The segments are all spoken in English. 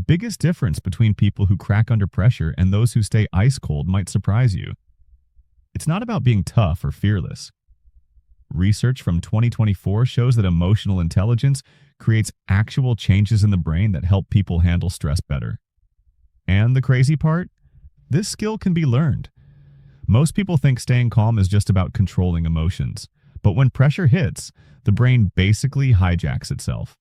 biggest difference between people who crack under pressure and those who stay ice cold might surprise you. It's not about being tough or fearless. Research from 2024 shows that emotional intelligence creates actual changes in the brain that help people handle stress better. And the crazy part? This skill can be learned. Most people think staying calm is just about controlling emotions, but when pressure hits, the brain basically hijacks itself.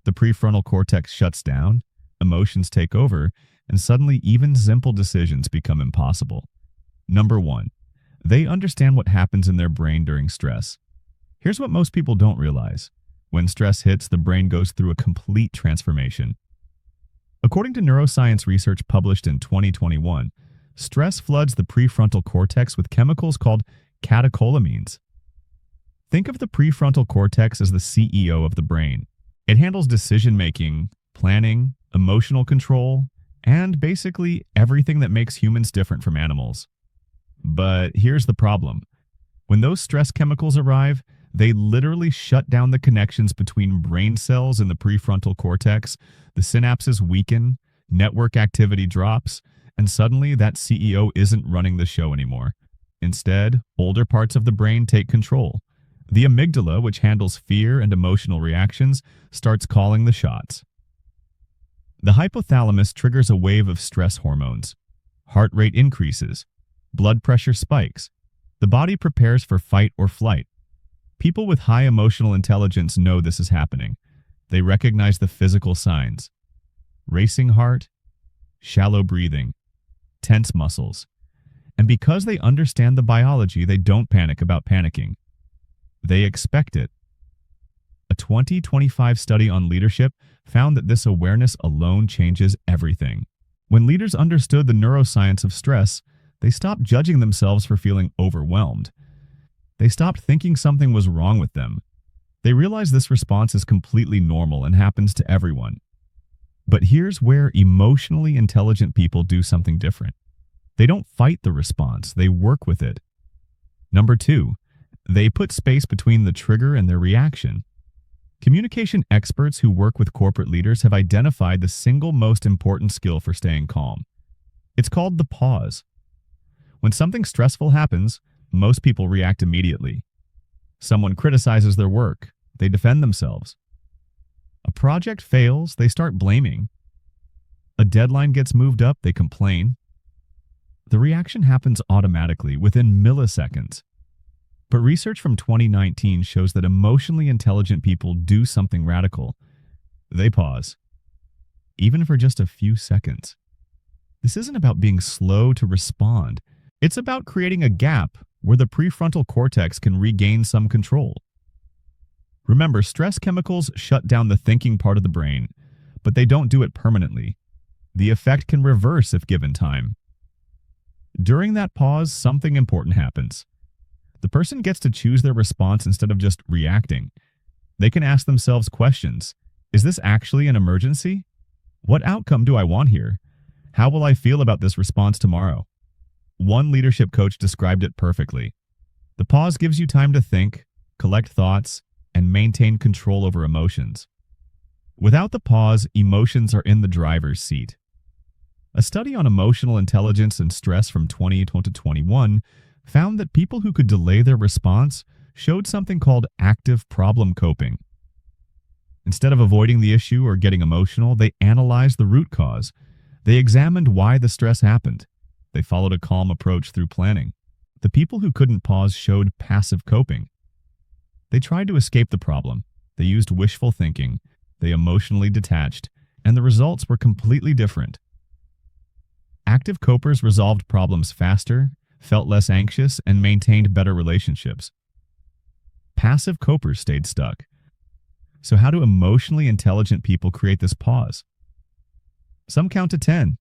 The prefrontal cortex shuts down, emotions take over, and suddenly even simple decisions become impossible. Number 1. They understand what happens in their brain during stress. Here's what most people don't realize. When stress hits, the brain goes through a complete transformation. According to neuroscience research published in 2021, stress floods the prefrontal cortex with chemicals called catecholamines. Think of the prefrontal cortex as the CEO of the brain. It handles decision-making, planning, emotional control, and basically everything that makes humans different from animals. But here's the problem. When those stress chemicals arrive, they literally shut down the connections between brain cells in the prefrontal cortex, the synapses weaken, network activity drops, and suddenly that CEO isn't running the show anymore. Instead, older parts of the brain take control. The amygdala, which handles fear and emotional reactions, starts calling the shots. The hypothalamus triggers a wave of stress hormones. Heart rate increases. Blood pressure spikes. The body prepares for fight or flight. People with high emotional intelligence know this is happening. They recognize the physical signs: racing heart, shallow breathing, tense muscles. And because they understand the biology, they don't panic about panicking. They expect it. A 2025 study on leadership found that this awareness alone changes everything. When leaders understood the neuroscience of stress, they stopped judging themselves for feeling overwhelmed. They stopped thinking something was wrong with them. They realized this response is completely normal and happens to everyone. But here's where emotionally intelligent people do something different. They don't fight the response, they work with it. Number 2, they put space between the trigger and their reaction. Communication experts who work with corporate leaders have identified the single most important skill for staying calm. It's called the pause. When something stressful happens, most people react immediately. Someone criticizes their work, they defend themselves. A project fails, they start blaming. A deadline gets moved up, they complain. The reaction happens automatically, within milliseconds. But research from 2019 shows that emotionally intelligent people do something radical. They pause, even for just a few seconds. This isn't about being slow to respond. It's about creating a gap where the prefrontal cortex can regain some control. Remember, stress chemicals shut down the thinking part of the brain, but they don't do it permanently. The effect can reverse if given time. During that pause, something important happens. The person gets to choose their response instead of just reacting. They can ask themselves questions. Is this actually an emergency? What outcome do I want here? How will I feel about this response tomorrow? One leadership coach described it perfectly. The pause gives you time to think, collect thoughts, and maintain control over emotions. Without the pause, emotions are in the driver's seat. A study on emotional intelligence and stress from 2021 found that people who could delay their response showed something called active problem coping. Instead of avoiding the issue or getting emotional, they analyzed the root cause. They examined why the stress happened. They followed a calm approach through planning. The people who couldn't pause showed passive coping. They tried to escape the problem. They used wishful thinking. They emotionally detached, and the results were completely different. Active copers resolved problems faster, felt less anxious, and maintained better relationships. Passive copers stayed stuck. So how do emotionally intelligent people create this pause? Some count to 10.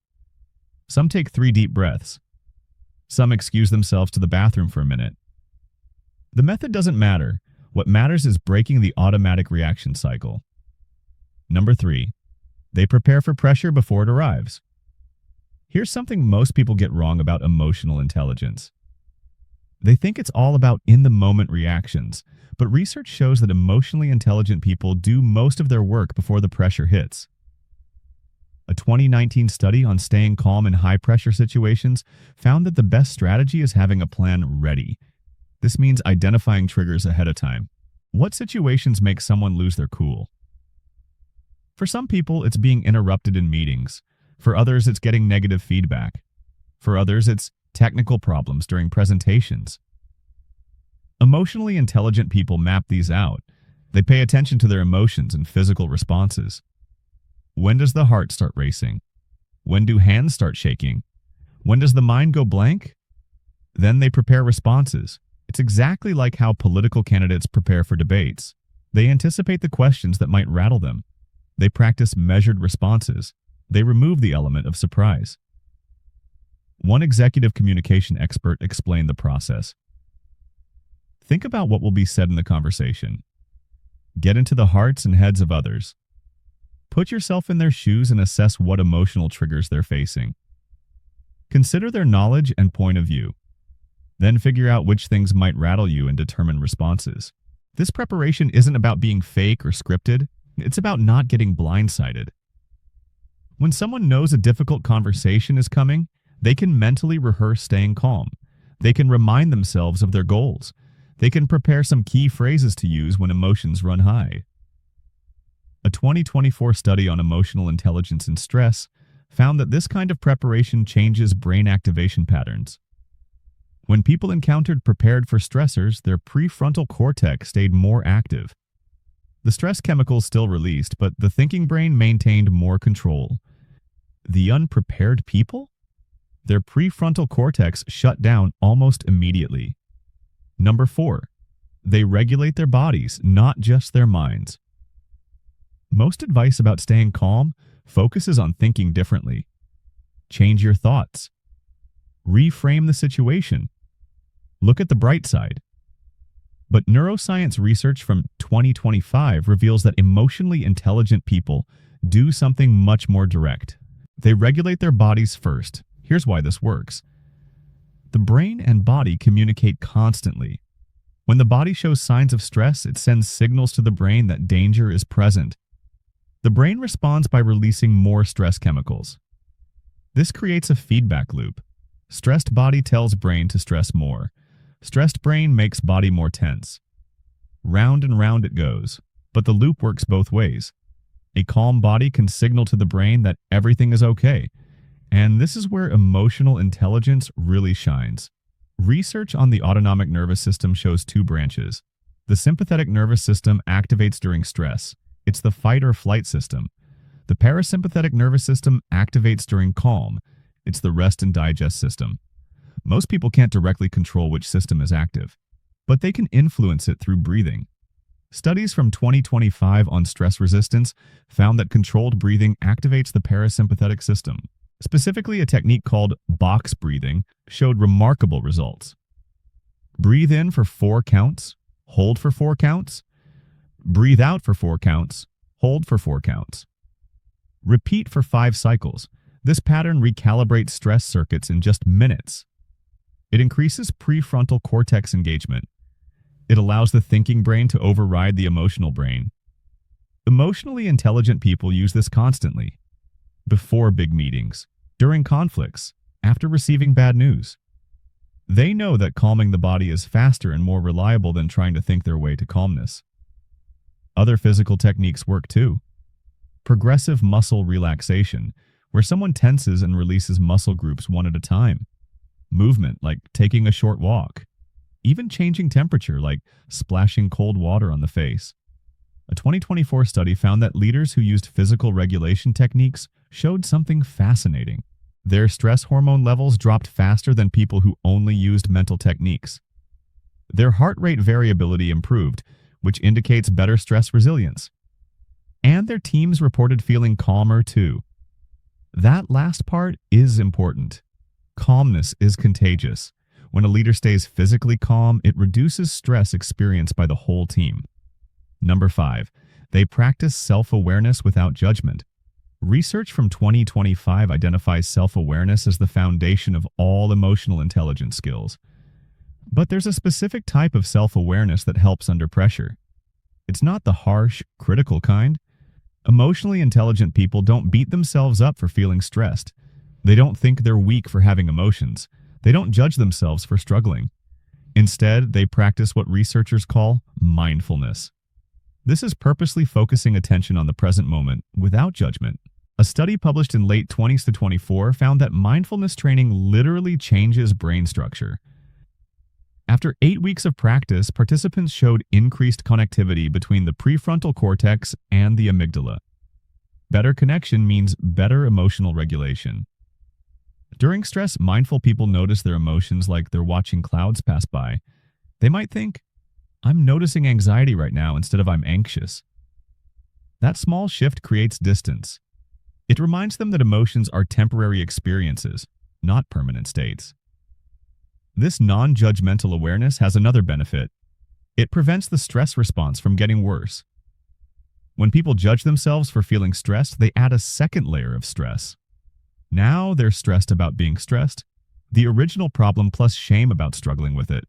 Some take 3 deep breaths. Some excuse themselves to the bathroom for a minute. The method doesn't matter. What matters is breaking the automatic reaction cycle. Number 3, they prepare for pressure before it arrives. Here's something most people get wrong about emotional intelligence. They think it's all about in-the-moment reactions, but research shows that emotionally intelligent people do most of their work before the pressure hits. A 2019 study on staying calm in high-pressure situations found that the best strategy is having a plan ready. This means identifying triggers ahead of time. What situations make someone lose their cool? For some people, it's being interrupted in meetings. For others, it's getting negative feedback. For others, it's technical problems during presentations. Emotionally intelligent people map these out. They pay attention to their emotions and physical responses. When does the heart start racing? When do hands start shaking? When does the mind go blank? Then they prepare responses. It's exactly like how political candidates prepare for debates. They anticipate the questions that might rattle them. They practice measured responses. They remove the element of surprise. One executive communication expert explained the process. Think about what will be said in the conversation. Get into the hearts and heads of others. Put yourself in their shoes and assess what emotional triggers they're facing. Consider their knowledge and point of view. Then figure out which things might rattle you and determine responses. This preparation isn't about being fake or scripted. It's about not getting blindsided. When someone knows a difficult conversation is coming, they can mentally rehearse staying calm. They can remind themselves of their goals. They can prepare some key phrases to use when emotions run high. A 2024 study on emotional intelligence and stress found that this kind of preparation changes brain activation patterns. When people encountered prepared for stressors, their prefrontal cortex stayed more active. The stress chemicals still released, but the thinking brain maintained more control. The unprepared people? Their prefrontal cortex shut down almost immediately. Number 4, they regulate their bodies, not just their minds. Most advice about staying calm focuses on thinking differently. Change your thoughts. Reframe the situation. Look at the bright side. But neuroscience research from 2025 reveals that emotionally intelligent people do something much more direct. They regulate their bodies first. Here's why this works. The brain and body communicate constantly. When the body shows signs of stress, it sends signals to the brain that danger is present. The brain responds by releasing more stress chemicals. This creates a feedback loop. Stressed body tells brain to stress more. Stressed brain makes body more tense. Round and round it goes, but the loop works both ways. A calm body can signal to the brain that everything is okay, and this is where emotional intelligence really shines. Research on the autonomic nervous system shows 2 branches. The sympathetic nervous system activates during stress. It's the fight or flight system. The parasympathetic nervous system activates during calm. It's the rest and digest system. Most people can't directly control which system is active, but they can influence it through breathing. Studies from 2025 on stress resistance found that controlled breathing activates the parasympathetic system. Specifically, a technique called box breathing showed remarkable results. Breathe in for 4 counts, hold for 4 counts, breathe out for 4 counts, hold for 4 counts. Repeat for 5 cycles. This pattern recalibrates stress circuits in just minutes. It increases prefrontal cortex engagement. It allows the thinking brain to override the emotional brain. Emotionally intelligent people use this constantly. Before big meetings, during conflicts, after receiving bad news. They know that calming the body is faster and more reliable than trying to think their way to calmness. Other physical techniques work too. Progressive muscle relaxation, where someone tenses and releases muscle groups one at a time. Movement, like taking a short walk. Even changing temperature, like splashing cold water on the face. A 2024 study found that leaders who used physical regulation techniques showed something fascinating. Their stress hormone levels dropped faster than people who only used mental techniques. Their heart rate variability improved, which indicates better stress resilience. And their teams reported feeling calmer too. That last part is important. Calmness is contagious. When a leader stays physically calm, it reduces stress experienced by the whole team. Number 5, they practice self-awareness without judgment. Research from 2025 identifies self-awareness as the foundation of all emotional intelligence skills. But there's a specific type of self-awareness that helps under pressure. It's not the harsh, critical kind. Emotionally intelligent people don't beat themselves up for feeling stressed. They don't think they're weak for having emotions. They don't judge themselves for struggling. Instead, they practice what researchers call mindfulness. This is purposely focusing attention on the present moment without judgment. A study published in late 20s to 24 found that mindfulness training literally changes brain structure. After 8 weeks of practice, participants showed increased connectivity between the prefrontal cortex and the amygdala. Better connection means better emotional regulation. During stress, mindful people notice their emotions like they're watching clouds pass by. They might think, "I'm noticing anxiety right now," instead of "I'm anxious." That small shift creates distance. It reminds them that emotions are temporary experiences, not permanent states. This non-judgmental awareness has another benefit. It prevents the stress response from getting worse. When people judge themselves for feeling stressed, they add a second layer of stress. Now they're stressed about being stressed, the original problem plus shame about struggling with it.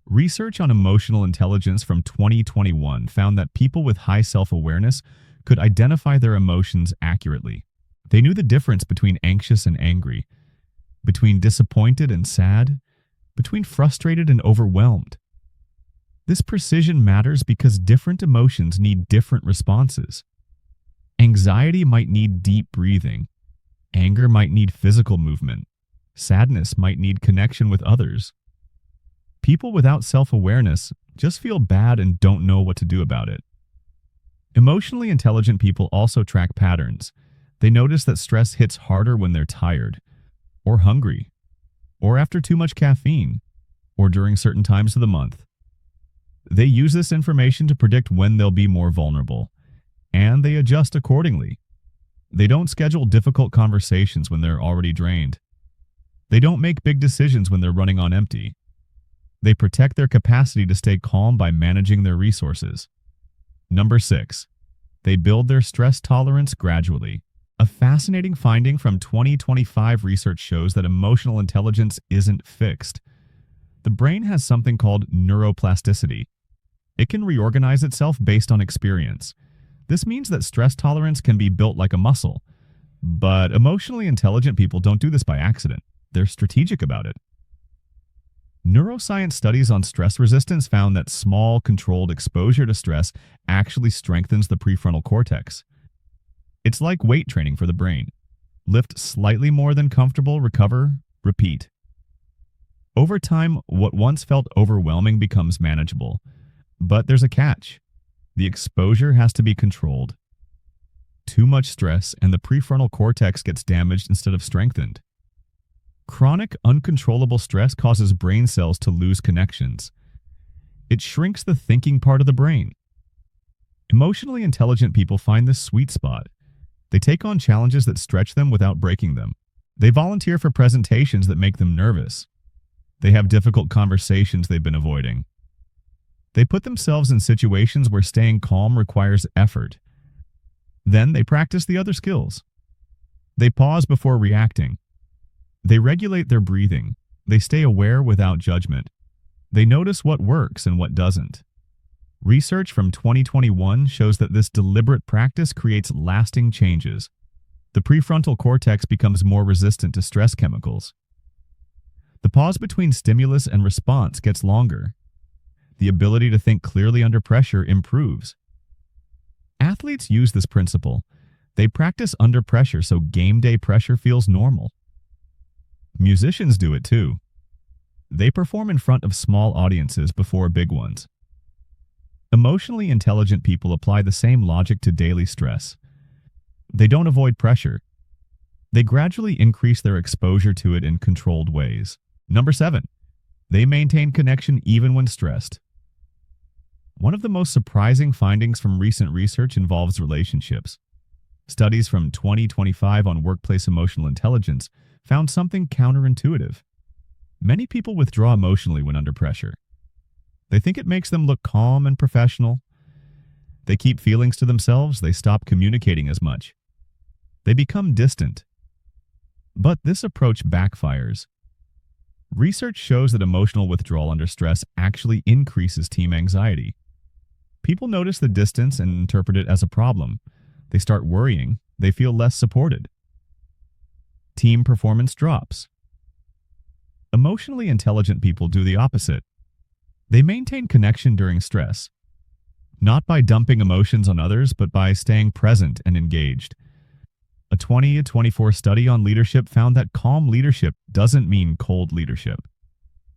Research on emotional intelligence from 2021 found that people with high self-awareness could identify their emotions accurately. They knew the difference between anxious and angry, between disappointed and sad, between frustrated and overwhelmed. This precision matters because different emotions need different responses. Anxiety might need deep breathing. Anger might need physical movement. Sadness might need connection with others. People without self-awareness just feel bad and don't know what to do about it. Emotionally intelligent people also track patterns. They notice that stress hits harder when they're tired, or hungry, or after too much caffeine, or during certain times of the month. They use this information to predict when they'll be more vulnerable, and they adjust accordingly. They don't schedule difficult conversations when they're already drained. They don't make big decisions when they're running on empty. They protect their capacity to stay calm by managing their resources. Number 6, they build their stress tolerance gradually. A fascinating finding from 2025 research shows that emotional intelligence isn't fixed. The brain has something called neuroplasticity. It can reorganize itself based on experience. This means that stress tolerance can be built like a muscle. But emotionally intelligent people don't do this by accident. They're strategic about it. Neuroscience studies on stress resistance found that small, controlled exposure to stress actually strengthens the prefrontal cortex. It's like weight training for the brain. Lift slightly more than comfortable, recover, repeat. Over time, what once felt overwhelming becomes manageable. But there's a catch. The exposure has to be controlled. Too much stress and the prefrontal cortex gets damaged instead of strengthened. Chronic, uncontrollable stress causes brain cells to lose connections. It shrinks the thinking part of the brain. Emotionally intelligent people find this sweet spot. They take on challenges that stretch them without breaking them. They volunteer for presentations that make them nervous. They have difficult conversations they've been avoiding. They put themselves in situations where staying calm requires effort. Then they practice the other skills. They pause before reacting. They regulate their breathing. They stay aware without judgment. They notice what works and what doesn't. Research from 2021 shows that this deliberate practice creates lasting changes. The prefrontal cortex becomes more resistant to stress chemicals. The pause between stimulus and response gets longer. The ability to think clearly under pressure improves. Athletes use this principle. They practice under pressure so game day pressure feels normal. Musicians do it too. They perform in front of small audiences before big ones. Emotionally intelligent people apply the same logic to daily stress. They don't avoid pressure. They gradually increase their exposure to it in controlled ways. Number 7, they maintain connection even when stressed. One of the most surprising findings from recent research involves relationships. Studies from 2025 on workplace emotional intelligence found something counterintuitive. Many people withdraw emotionally when under pressure. They think it makes them look calm and professional. They keep feelings to themselves. They stop communicating as much. They become distant. But this approach backfires. Research shows that emotional withdrawal under stress actually increases team anxiety. People notice the distance and interpret it as a problem. They start worrying. They feel less supported. Team performance drops. Emotionally intelligent people do the opposite. They maintain connection during stress, not by dumping emotions on others, but by staying present and engaged. A 2024 study on leadership found that calm leadership doesn't mean cold leadership.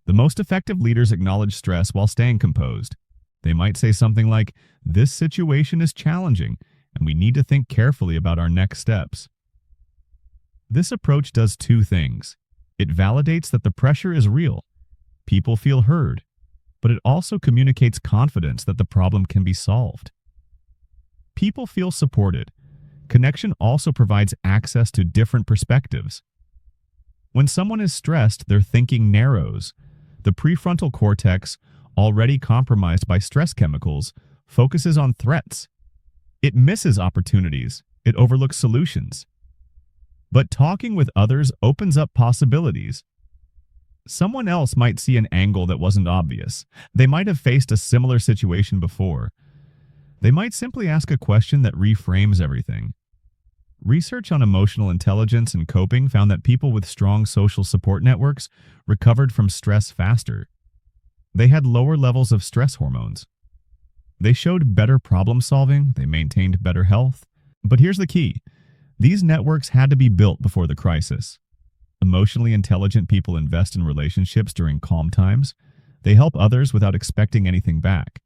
The most effective leaders acknowledge stress while staying composed. They might say something like, "This situation is challenging, and we need to think carefully about our next steps." This approach does two things. It validates that the pressure is real. People feel heard, but it also communicates confidence that the problem can be solved. People feel supported. Connection also provides access to different perspectives. When someone is stressed, their thinking narrows. The prefrontal cortex, already compromised by stress chemicals, focuses on threats. It misses opportunities. It overlooks solutions. But talking with others opens up possibilities. Someone else might see an angle that wasn't obvious. They might have faced a similar situation before. They might simply ask a question that reframes everything. Research on emotional intelligence and coping found that people with strong social support networks recovered from stress faster. They had lower levels of stress hormones. They showed better problem solving. They maintained better health. But here's the key. These networks had to be built before the crisis. Emotionally intelligent people invest in relationships during calm times. They help others without expecting anything back.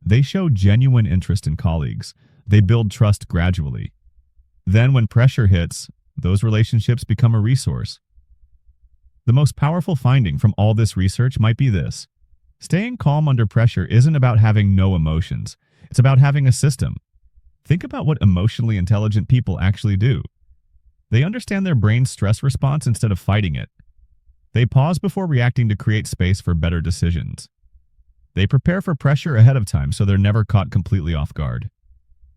They show genuine interest in colleagues. They build trust gradually. Then when pressure hits, those relationships become a resource. The most powerful finding from all this research might be this. Staying calm under pressure isn't about having no emotions. It's about having a system. Think about what emotionally intelligent people actually do. They understand their brain's stress response instead of fighting it. They pause before reacting to create space for better decisions. They prepare for pressure ahead of time so they're never caught completely off guard.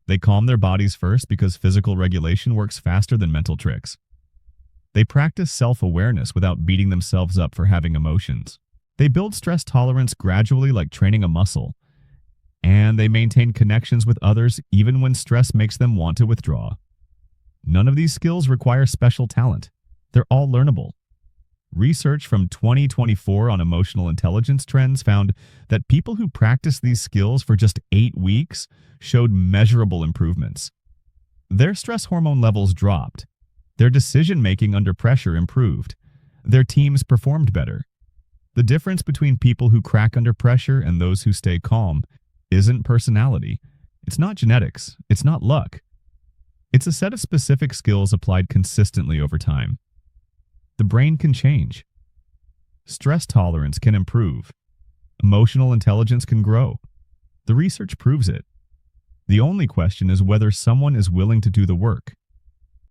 They calm their bodies first because physical regulation works faster than mental tricks. They practice self-awareness without beating themselves up for having emotions. They build stress tolerance gradually like training a muscle. And they maintain connections with others even when stress makes them want to withdraw. None of these skills require special talent. They're all learnable. Research from 2024 on emotional intelligence trends found that people who practiced these skills for just 8 weeks showed measurable improvements. Their stress hormone levels dropped. Their decision-making under pressure improved. Their teams performed better. The difference between people who crack under pressure and those who stay calm isn't personality. It's not genetics. It's not luck. It's a set of specific skills applied consistently over time. The brain can change. Stress tolerance can improve. Emotional intelligence can grow. The research proves it. The only question is whether someone is willing to do the work.